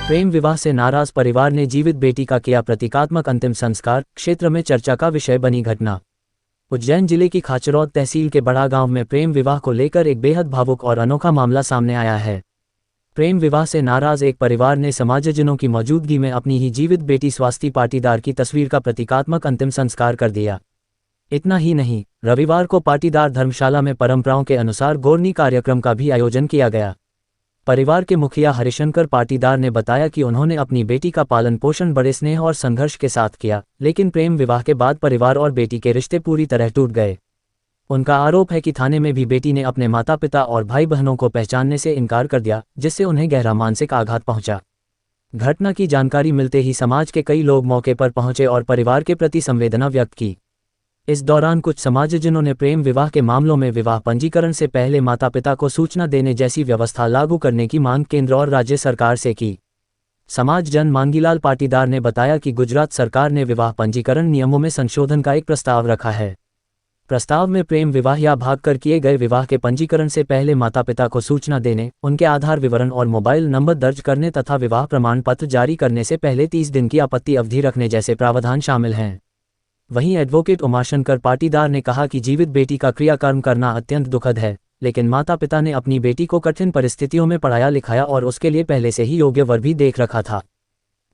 प्रेम विवाह से नाराज परिवार ने जीवित बेटी का किया प्रतीकात्मक अंतिम संस्कार, क्षेत्र में चर्चा का विषय बनी घटना। उज्जैन जिले की खाचरौद तहसील के बड़ा गांव में प्रेम विवाह को लेकर एक बेहद भावुक और अनोखा मामला सामने आया है। प्रेम विवाह से नाराज एक परिवार ने समाजजनों की मौजूदगी में अपनी ही जीवित बेटी स्वाति पाटीदार की तस्वीर का प्रतीकात्मक अंतिम संस्कार कर दिया। इतना ही नहीं, रविवार को पाटीदार धर्मशाला में परंपराओं के अनुसार गौरनी कार्यक्रम का भी आयोजन किया गया। परिवार के मुखिया हरिशंकर पाटीदार ने बताया कि उन्होंने अपनी बेटी का पालन पोषण बड़े स्नेह और संघर्ष के साथ किया, लेकिन प्रेम विवाह के बाद परिवार और बेटी के रिश्ते पूरी तरह टूट गए। उनका आरोप है कि थाने में भी बेटी ने अपने माता पिता और भाई बहनों को पहचानने से इनकार कर दिया, जिससे उन्हें गहरा मानसिक आघात पहुंचा। घटना की जानकारी मिलते ही समाज के कई लोग मौके पर पहुंचे और परिवार के प्रति संवेदना व्यक्त की। इस दौरान कुछ समाजजनों ने प्रेम विवाह के मामलों में विवाह पंजीकरण से पहले माता पिता को सूचना देने जैसी व्यवस्था लागू करने की मांग केंद्र और राज्य सरकार से की। समाजजन मांगीलाल पाटीदार ने बताया कि गुजरात सरकार ने विवाह पंजीकरण नियमों में संशोधन का एक प्रस्ताव रखा है। प्रस्ताव में प्रेम विवाह या भागकर किए गए विवाह के पंजीकरण से पहले माता पिता को सूचना देने, उनके आधार विवरण और मोबाइल नंबर दर्ज करने तथा विवाह प्रमाण पत्र जारी करने से पहले 30 दिन की आपत्ति अवधि रखने जैसे प्रावधान शामिल हैं। वहीं एडवोकेट उमाशंकर पाटीदार ने कहा कि जीवित बेटी का क्रियाकर्म करना अत्यंत दुखद है, लेकिन माता पिता ने अपनी बेटी को कठिन परिस्थितियों में पढ़ाया लिखाया और उसके लिए पहले से ही योग्य वर भी देख रखा था।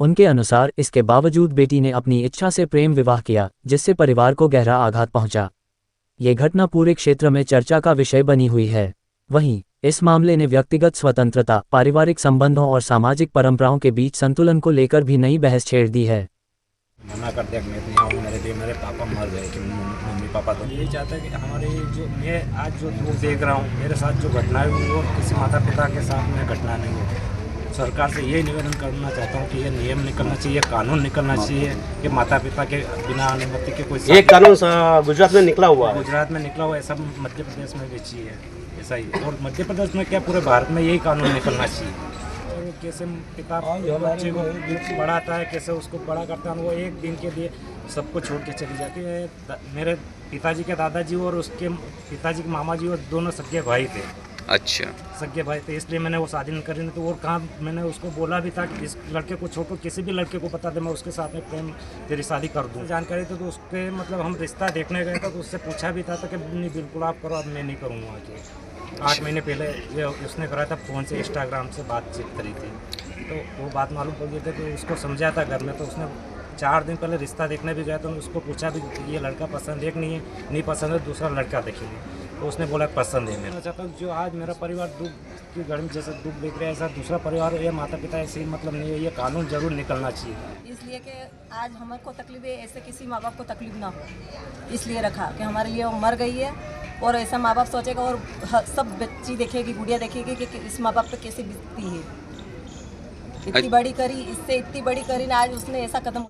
उनके अनुसार इसके बावजूद बेटी ने अपनी इच्छा से प्रेम विवाह किया, जिससे परिवार को गहरा आघात पहुंचा। ये घटना पूरे क्षेत्र में चर्चा का विषय बनी हुई है। वहीं इस मामले ने व्यक्तिगत स्वतंत्रता, पारिवारिक संबंधों और सामाजिक परंपराओं के बीच संतुलन को लेकर भी नई बहस छेड़ दी है। मना कर दिया, मैं नहीं आऊँ, मेरे पापा मर गए कि मम्मी पापा तो यही चाहता है कि हमारे जो मैं आज जो देख रहा हूँ, मेरे साथ जो घटना हुई वो किसी माता पिता के साथ में घटना नहीं हो। सरकार से यही निवेदन करना चाहता हूँ कि ये नियम निकलना चाहिए, कानून निकलना चाहिए कि माता पिता के बिना अनुमति के कोई एक कानून गुजरात में निकला हुआ है। गुजरात में निकला हुआ है, सब मध्य प्रदेश में भी चाहिए ऐसा ही, और मध्य प्रदेश में क्या पूरे भारत में यही कानून निकलना चाहिए। कैसे पिता बच्चे को पढ़ाता है, कैसे उसको बड़ा करता है, वो एक दिन के लिए सबको छोड़ के चली जाती है। मेरे पिताजी के दादाजी और उसके पिताजी के मामा जी और दोनों सगे भाई थे। अच्छा, सगे भाई थे, इसलिए मैंने वो शादी नहीं करी। नहीं तो और कहाँ, मैंने उसको बोला भी था कि इस लड़के को छोड़ो, किसी भी लड़के को पता दे, मैं उसके साथ में प्रेम तेरी शादी कर दूँ। जानकारी थी तो उसके मतलब हम रिश्ता देखने गए थे तो उससे पूछा भी था कि नहीं बिल्कुल आप करो, अब मैं नहीं करूँगा आगे। 8 महीने पहले ये उसने कराया था, फ़ोन से इंस्टाग्राम से बातचीत करी थी, तो वो बात मालूम पड़ गई थी। तो उसको समझाया था घर में, तो उसने 4 दिन पहले रिश्ता देखने भी गया तो उसको पूछा भी ये लड़का पसंद है कि नहीं पसंद है, दूसरा लड़का देखेंगे। तो उसने बोला पसंद है। मैं चाहता हूँ जो आज मेरा परिवार दुख की घड़ी में जैसे दुख देख रहा है, ऐसा दूसरा परिवार या माता पिता ऐसे ही मतलब नहीं है। ये कानून जरूर निकलना चाहिए, इसलिए कि आज हमको तकलीफ है, ऐसे किसी माँ बाप को तकलीफ ना हो, इसलिए रखा कि हमारे लिए वो मर गई है। और ऐसा माँ बाप सोचेगा और सब बच्ची देखेगी, गुड़िया देखेगी कि इस माँ बाप पे कैसे बीतती है। इतनी बड़ी करी, इससे इतनी बड़ी करी ना, आज उसने ऐसा कदम